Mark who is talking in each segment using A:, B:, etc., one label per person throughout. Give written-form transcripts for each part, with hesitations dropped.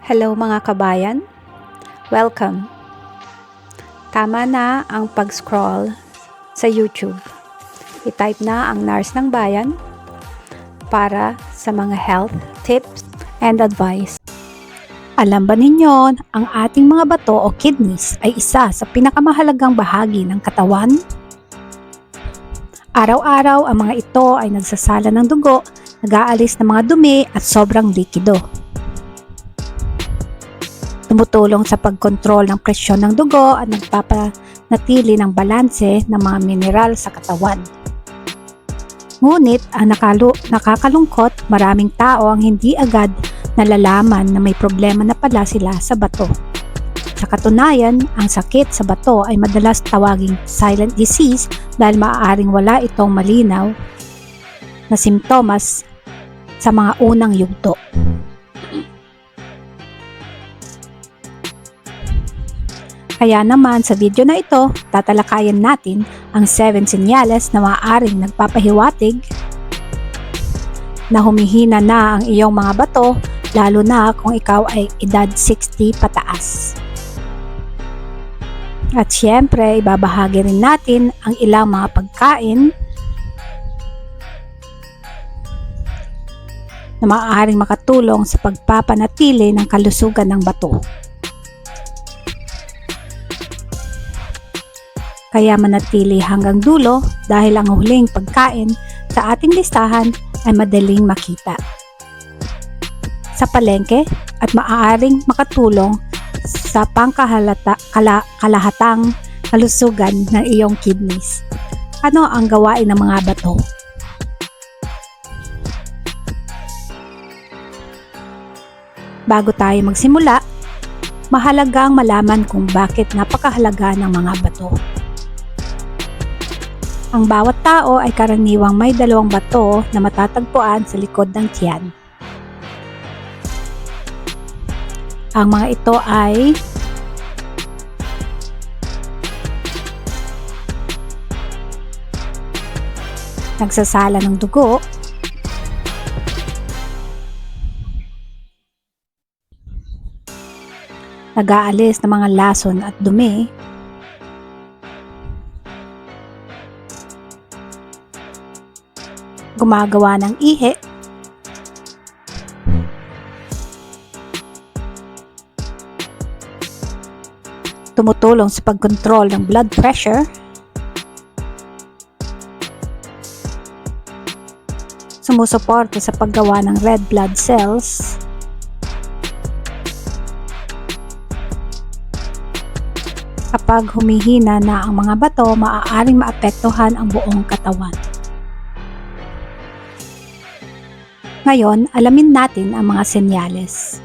A: Hello mga kabayan, welcome. Tama na ang pag-scroll sa YouTube. I-type na ang Nurse ng Bayan para sa mga health tips and advice. Alam ba ninyo, ang ating mga bato o kidneys ay isa sa pinakamahalagang bahagi ng katawan? Araw-araw ang mga ito ay nagsasala ng dugo, nag-aalis ng mga dumi at sobrang likido. Tumutulong sa pagkontrol ng presyon ng dugo at nagpapanatili ng balanse ng mga mineral sa katawan. Ngunit ang nakakalungkot, maraming tao ang hindi agad nalalaman na may problema na pala sila sa bato. Sa katunayan, ang sakit sa bato ay madalas tawaging silent disease dahil maaaring wala itong malinaw na simptomas sa mga unang yugto. Kaya naman sa video na ito, tatalakayan natin ang 7 senyales na maaaring nagpapahiwatig na humihina na ang iyong mga bato, lalo na kung ikaw ay edad 60 pataas. At syempre, ibabahagi rin natin ang ilang mga pagkain na maaaring makatulong sa pagpapanatili ng kalusugan ng bato. Kaya manatili hanggang dulo dahil ang huling pagkain sa ating listahan ay madaling makita sa palengke at maaaring makatulong sa kalahatang kalusugan ng iyong kidneys. Ano ang gawain ng mga bato? Bago tayo magsimula, mahalagang malaman kung bakit napakahalaga ng mga bato. Ang bawat tao ay karaniwang may 2 bato na matatagpuan sa likod ng tiyan. Ang mga ito ay nagsasala ng dugo, nag-aalis ng mga lason at dumi, gumagawa ng ihi, tumutulong sa pagkontrol ng blood pressure, sumusuporta sa paggawa ng red blood cells, kapag humihina na ang mga bato, maaaring maapektuhan ang buong katawan. Ngayon, alamin natin ang mga senyales.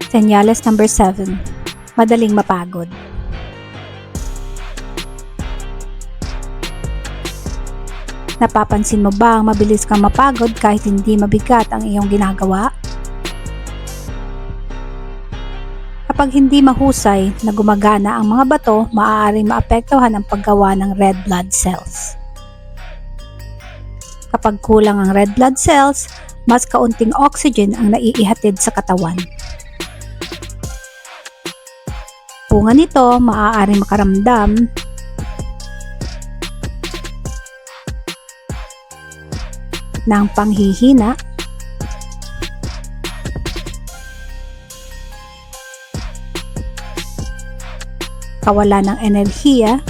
A: Senyales number 7. Madaling mapagod. Napapansin mo ba ang mabilis kang mapagod kahit hindi mabigat ang iyong ginagawa? Kapag hindi mahusay na gumagana ang mga bato, maaaring maapektuhan ang paggawa ng red blood cells. Kapag kulang ang red blood cells, mas kaunting oxygen ang naiihatid sa katawan. Bunga nito, maaaring makaramdam ng panghihina, kawalan ng enerhiya,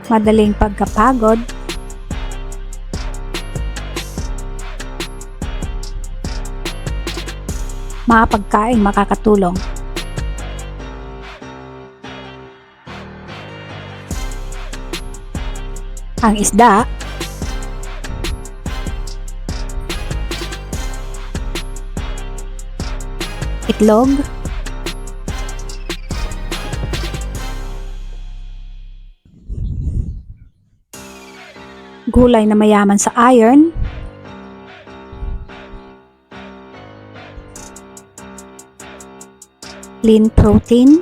A: madaling pagkapagod, mga pagkain makakatulong. Ang isda, itlog, gulay na mayaman sa iron, lean protein,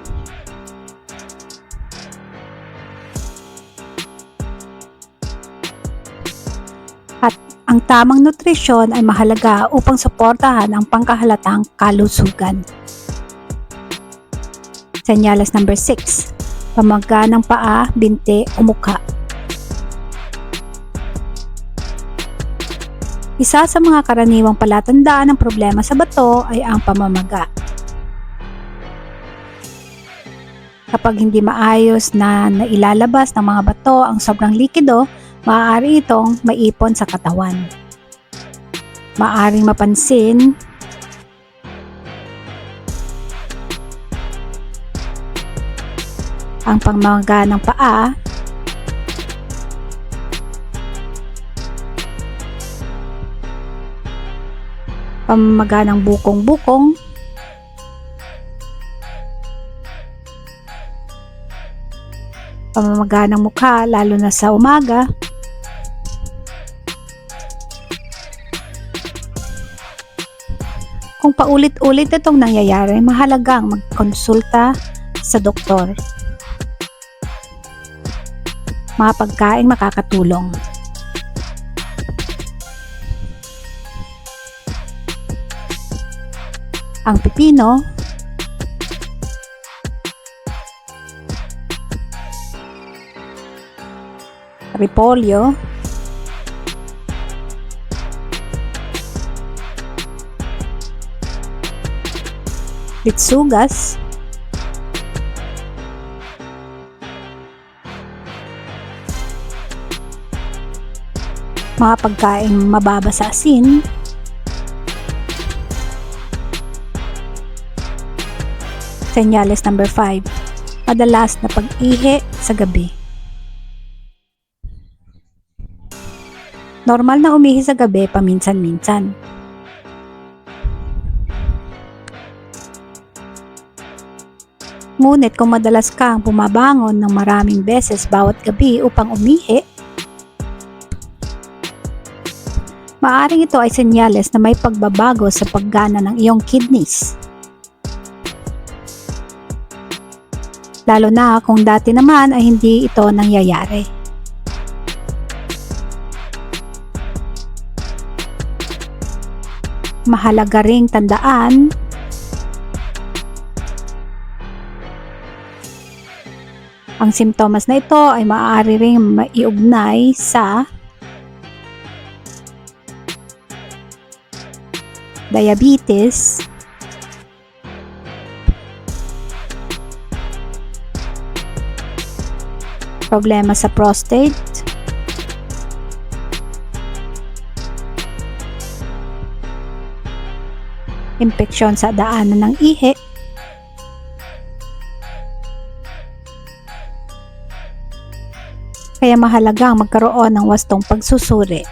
A: Ang tamang nutrisyon ay mahalaga upang suportahan ang pangkahalatang kalusugan. Senyales number 6. Pamaga ng paa, binti o mukha. Isa sa mga karaniwang palatandaan ng problema sa bato ay ang pamamaga. Kapag hindi maayos na nailalabas ng mga bato ang sobrang likido, maaari itong maipon sa katawan. Maaaring mapansin ang pamamaga ng paa, pamamaga ng bukong-bukong, pamamaga ng mukha lalo na sa umaga, kung paulit-ulit itong nangyayari, mahalagang magkonsulta sa doktor. Mga pagkaing makakatulong. Ang pipino, repolyo, litsugas, mga pagkaing mababa sa asin, senyales number 5. Madalas na pag-ihi sa gabi. Normal na umihi sa gabi paminsan-minsan. Ngunit kung madalas kang bumabangon ng maraming beses bawat gabi upang umihi, maaaring ito ay senyales na may pagbabago sa paggana ng iyong kidneys. Lalo na kung dati naman ay hindi ito nangyayari. Mahalaga ring tandaan ang simptomas na ito ay maaari ring maiugnay sa diabetes, problema sa prostate, impeksyon sa daanan ng ihi, kaya mahalagang magkaroon ng wastong pagsusuri.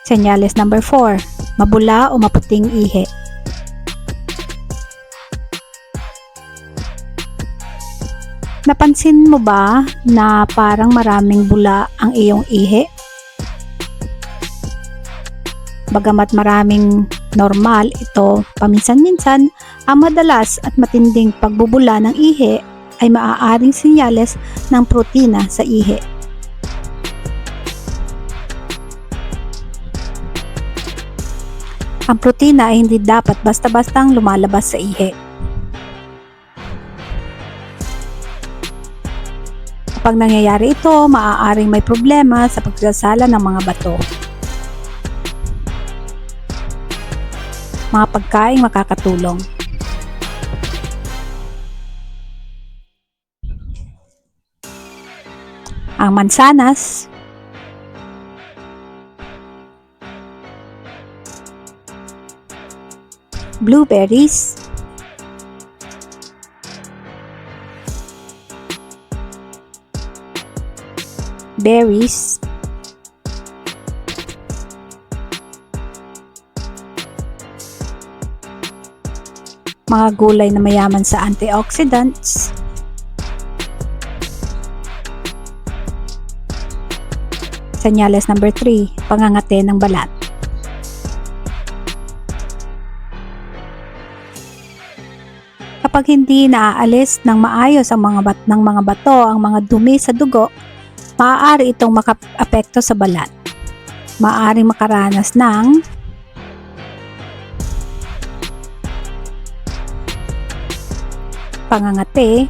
A: Senyales number 4. Mabula o maputing ihi. Napansin mo ba na parang maraming bula ang iyong ihi? Bagamat maraming normal ito paminsan-minsan, ang madalas at matinding pagbubula ng ihi ay maaaring senyales ng protina sa ihi. Ang protina ay hindi dapat basta-bastang lumalabas sa ihi. Kapag nangyayari ito, maaaring may problema sa pagsasala ng mga bato. Mga pagkaing makakatulong. Ang mansanas, blueberries, berries, mga gulay na mayaman sa antioxidants, senyales number 3, pangangate ng balat. Kapag hindi naaalis ng maayos ang mga bato ang mga dumi sa dugo, maaari itong makaapekto sa balat. Maaaring makaranas ng pangangati,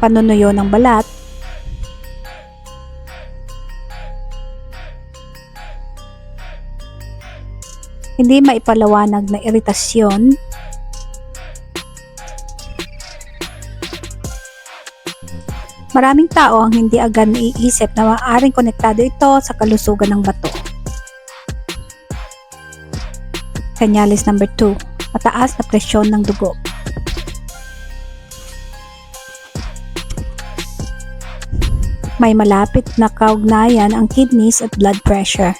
A: panunuyo ng balat, hindi maipaliwanag na iritasyon, maraming tao ang hindi agad naiisip na maaaring konektado ito sa kalusugan ng bato. Senyales number 2, mataas na presyon ng dugo. May malapit na kaugnayan ang kidneys at blood pressure.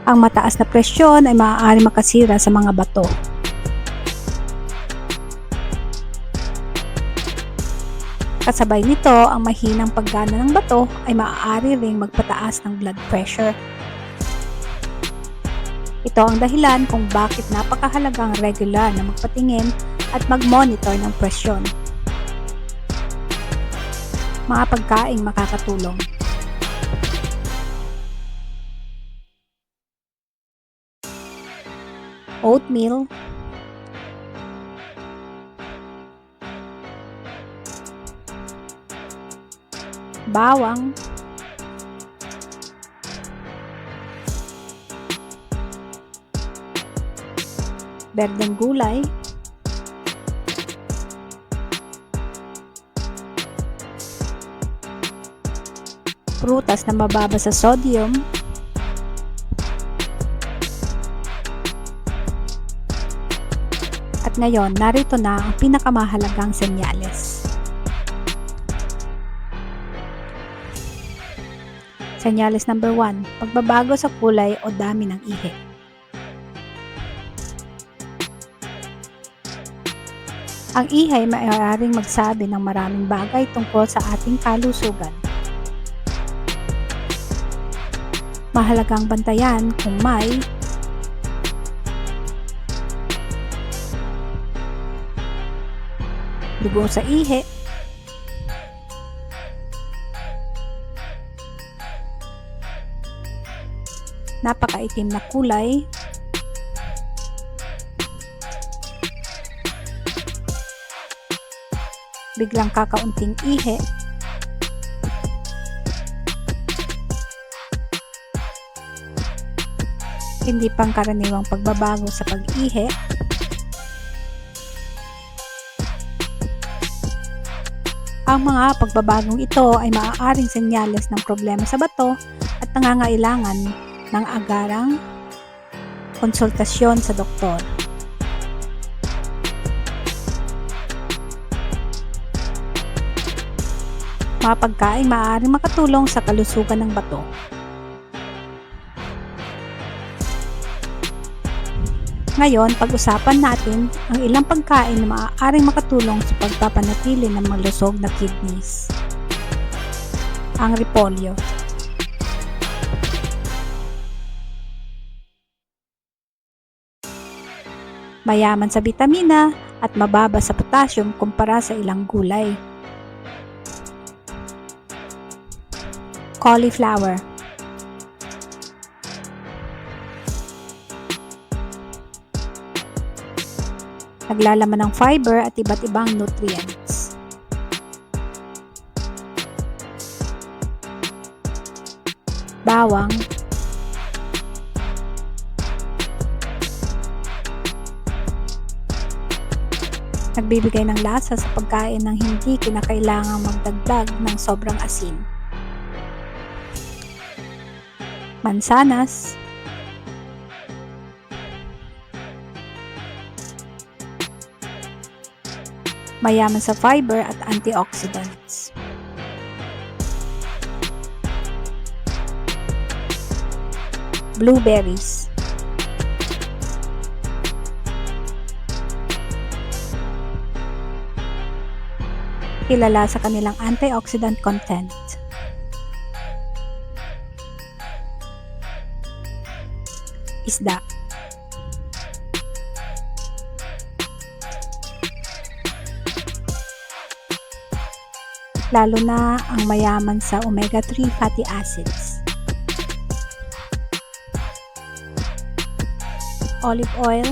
A: Ang mataas na presyon ay maaaring makasira sa mga bato. Kasabay nito, ang mahinang paggana ng bato ay maaari ring magpataas ng blood pressure. Ito ang dahilan kung bakit napakahalagang regular na magpatingin at mag-monitor ng presyon. Mga pagkaing makakatulong. Oatmeal, bawang, berdeng gulay, prutas na mababa sa sodium, at ngayon narito na ang pinakamahalagang senyales. Senyales number 1, pagbabago sa kulay o dami ng ihi. Ang ihi ay maaaring magsabi ng maraming bagay tungkol sa ating kalusugan. Mahalagang bantayan kung may dugo sa ihi, napakaitim na kulay, biglang kakaunting ihi, hindi pangkaraniwang pagbabago sa pag-ihi, ang mga pagbabagong ito ay maaaring senyales ng problema sa bato at nangangailangan ng agarang konsultasyon sa doktor. Mga pagkain maaaring makatulong sa kalusugan ng bato. Ngayon, pag-usapan natin ang ilang pagkain na maaaring makatulong sa pagpapanatili ng malusog na kidneys. Ang repolyo. Mayaman sa bitamina at mababa sa potassium kumpara sa ilang gulay. Cauliflower. Naglalaman ng fiber at iba't ibang nutrients. Bawang, nagbibigay ng lasa sa pagkain ng hindi kinakailangang magdagdag ng sobrang asin. Mansanas, mayaman sa fiber at antioxidants. Blueberries. Kilala sa kanilang antioxidant content. isda. Lalo na ang mayaman sa omega-3 fatty acids. Olive oil,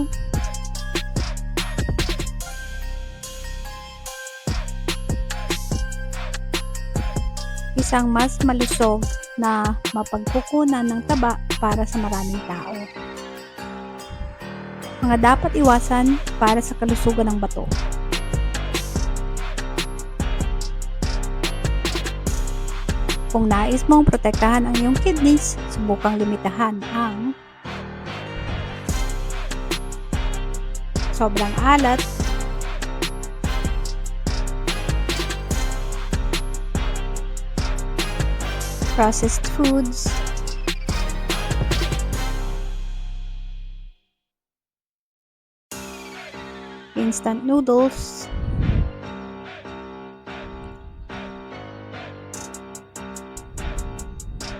A: isang mas malusog na mapagkukunan ng taba para sa maraming tao. Mga dapat iwasan para sa kalusugan ng bato. Kung nais mong protektahan ang iyong kidneys, subukang limitahan ang sobrang alat, processed foods, instant noodles,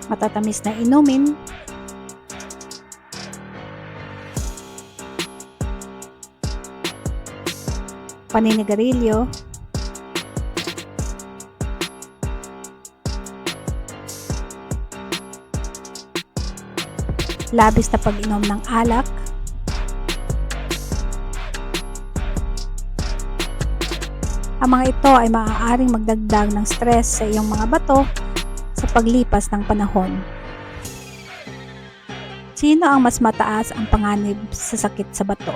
A: matatamis na inumin, paninigarilyo, labis na pag-inom ng alak, ang mga ito ay maaaring magdagdag ng stress sa iyong mga bato sa paglipas ng panahon. Sino ang mas mataas ang panganib sa sakit sa bato?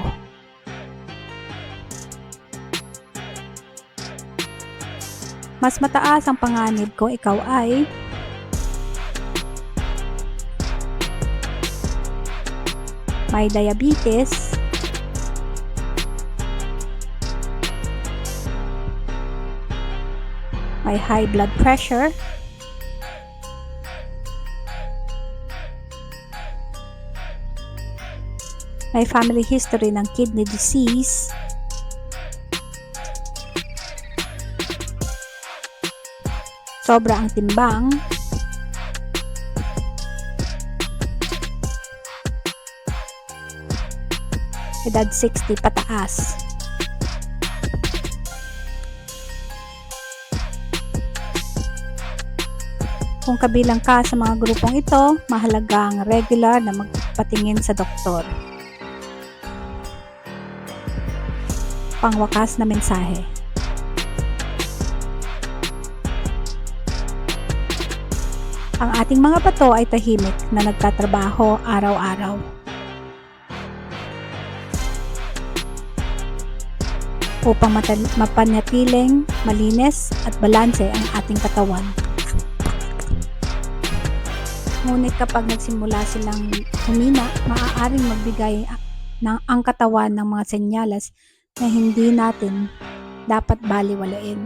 A: Mas mataas ang panganib kung ikaw ay may diabetes, may high blood pressure, may family history ng kidney disease, sobra ang timbang, edad 60 pataas. Kung kabilang ka sa mga grupong ito, mahalaga ang regular na magpatingin sa doktor. Pangwakas na mensahe. Ang ating mga bato ay tahimik na nagtatrabaho araw-araw. Upang mapanatiling malinis at balanse ang ating katawan. Ngunit kapag nagsimula silang humina, maaaring magbigay ang katawan ng mga senyales na hindi natin dapat baliwalain.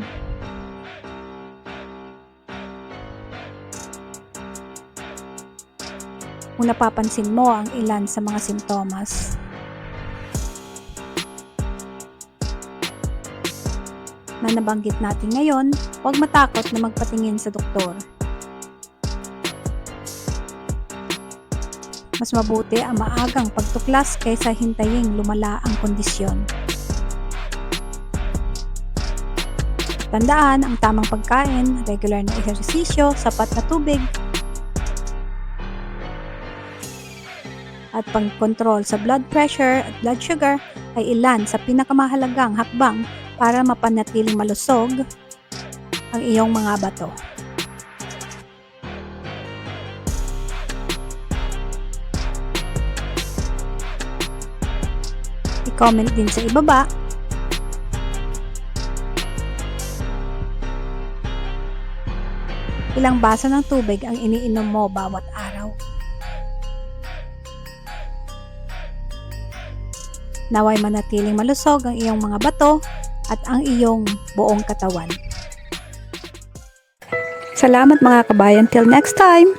A: Kung napapansin mo ang ilan sa mga sintomas, na nabanggit natin ngayon, huwag matakot na magpatingin sa doktor. Mas mabuti ang maagang pagtuklas kaysa hintaying lumala ang kondisyon. Tandaan ang tamang pagkain, regular na ehersisyo, sapat na tubig, at pagkontrol sa blood pressure at blood sugar ay ilan sa pinakamahalagang hakbang para mapanatiling malusog ang iyong mga bato. I-comment din sa ibaba ilang baso ng tubig ang iniinom mo bawat araw. Naway manatiling malusog ang iyong mga bato at ang iyong buong katawan. Salamat mga kabayan, till next time!